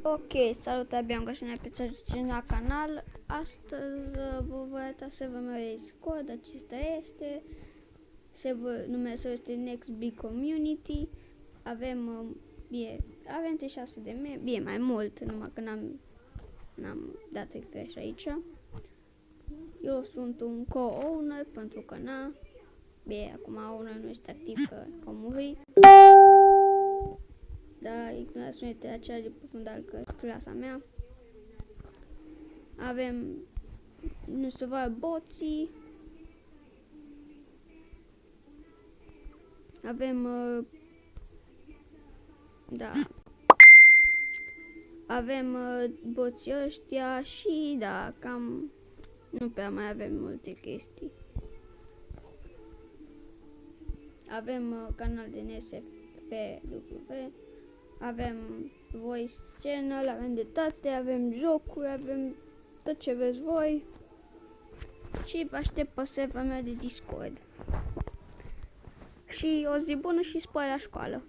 Ok, salut, Bianca și ne-ai pe la canal. Astăzi vă voi arăta să vă mai Discord, acesta este. Numesul este Next Big Community. Avem, avem 6 de membri, mai mult, numai că n-am dat refresh aici. Eu sunt un co-owner pentru că acum owner nu este activ că a murit. Dar ignorați sunetele acelea de profundal că clasa mea. Avem nu se va boții. Avem da. Avem boții ăștia și da, cam nu prea mai avem multe chestii. Avem canal de NSFW, avem voice channel, avem de toate, avem jocuri, avem tot ce vreți voi și vă aștept pe serverul meu de Discord. Și o zi bună și spor la școală!